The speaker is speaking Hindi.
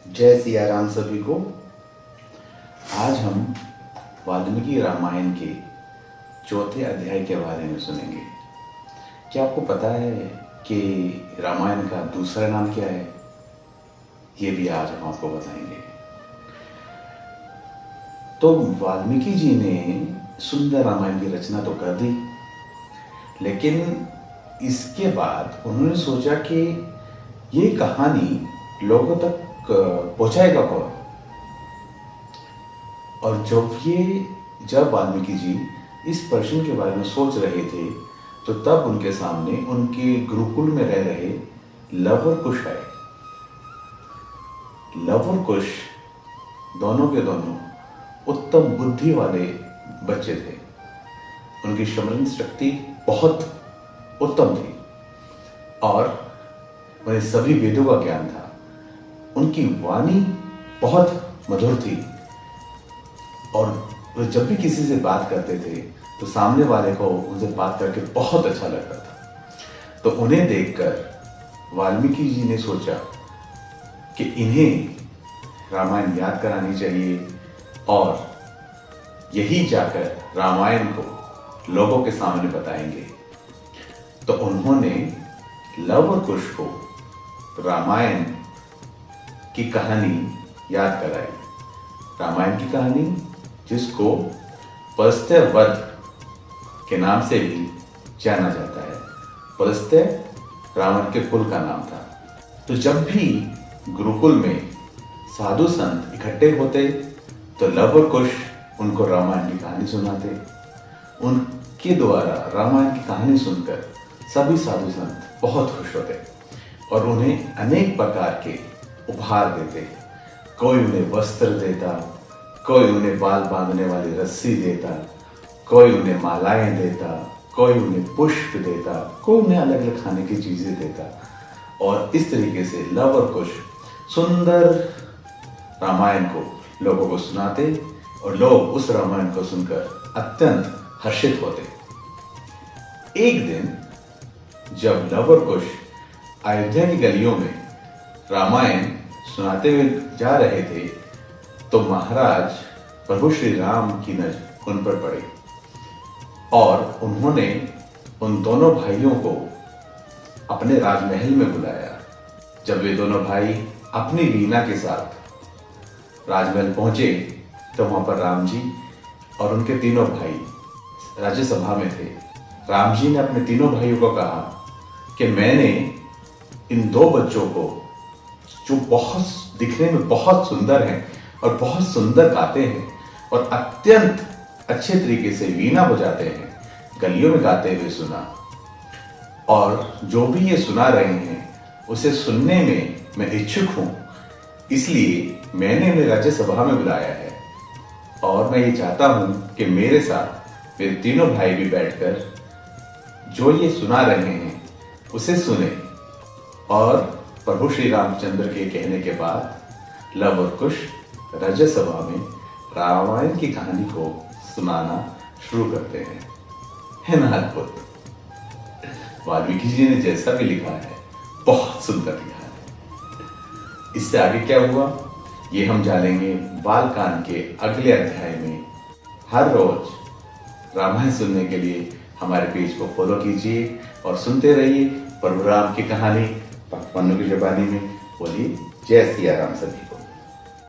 जय सिया राम सभी को। आज हम वाल्मीकि रामायण के चौथे अध्याय के बारे में सुनेंगे। क्या आपको पता है कि रामायण का दूसरा नाम क्या है? ये भी आज हम आपको बताएंगे। तो वाल्मीकि जी ने सुंदर रामायण की रचना तो कर दी, लेकिन इसके बाद उन्होंने सोचा कि ये कहानी लोगों तक पहुंचाएगा कौन। और जब वाल्मीकि जी इस प्रश्न के बारे में सोच रहे थे, तो तब उनके सामने उनके गुरुकुल में रह रहे लव और कुश आए। लव और कुश दोनों के दोनों उत्तम बुद्धि वाले बच्चे थे। उनकी स्मरण शक्ति बहुत उत्तम थी और उन्हें सभी वेदों का ज्ञान था। उनकी वाणी बहुत मधुर थी और वे जब भी किसी से बात करते थे तो सामने वाले को उनसे बात करके बहुत अच्छा लगता था। तो उन्हें देखकर वाल्मीकि जी ने सोचा कि इन्हें रामायण याद करानी चाहिए और यही जाकर रामायण को लोगों के सामने बताएंगे। तो उन्होंने लव और कुश को रामायण की कहानी याद कराई। रामायण की कहानी जिसको पुलस्त्य वध के नाम से भी जाना जाता है। पुलस्त्य रावण के कुल का नाम था। तो जब भी गुरुकुल में साधु संत इकट्ठे होते तो लव और कुश उनको रामायण की कहानी सुनाते। उनके द्वारा रामायण की कहानी सुनकर सभी साधु संत बहुत खुश होते और उन्हें अनेक प्रकार के उपहार देते। कोई उन्हें वस्त्र देता, कोई उन्हें बाल बांधने वाली रस्सी देता, कोई उन्हें मालाएं देता, कोई उन्हें पुष्प देता, कोई उन्हें अलग अलग खाने की चीजें देता। और इस तरीके से लव और कुश सुंदर रामायण को लोगों को सुनाते और लोग उस रामायण को सुनकर अत्यंत हर्षित होते। एक दिन जब लव और कुश अयोध्या की गलियों में रामायण सुनाते हुए जा रहे थे, तो महाराज प्रभु श्री राम की नजर उन पर पड़ी और उन्होंने उन दोनों भाइयों को अपने राजमहल में बुलाया। जब वे दोनों भाई अपनी वीणा के साथ राजमहल पहुंचे तो वहां पर राम जी और उनके तीनों भाई राज्यसभा में थे। राम जी ने अपने तीनों भाइयों को कहा कि मैंने इन दो बच्चों को, जो बहुत दिखने में बहुत सुंदर हैं और बहुत सुंदर गाते हैं और अत्यंत अच्छे तरीके से वीणा बजाते हैं, गलियों में गाते हुए सुना। और जो भी ये सुना रहे हैं उसे सुनने में मैं इच्छुक हूं, इसलिए मैंने उन्हें राज्यसभा में बुलाया है। और मैं ये चाहता हूं कि मेरे साथ मेरे तीनों भाई भी बैठकर जो ये सुना रहे हैं उसे सुने। और प्रभु श्री रामचंद्र के कहने के बाद लव और कुश राज्यसभा में रामायण की कहानी को सुनाना शुरू करते हैं। है ना अद्भुत? वाल्मीकि जी ने जैसा भी लिखा है बहुत सुंदर लिखा है। इससे आगे क्या हुआ ये हम जानेंगे बालकांड के अगले अध्याय में। हर रोज रामायण सुनने के लिए हमारे पेज को फॉलो कीजिए और सुनते रहिए प्रभु राम की कहानी पन्नों की जबानी में। बोलिए जय सिया राम सभी।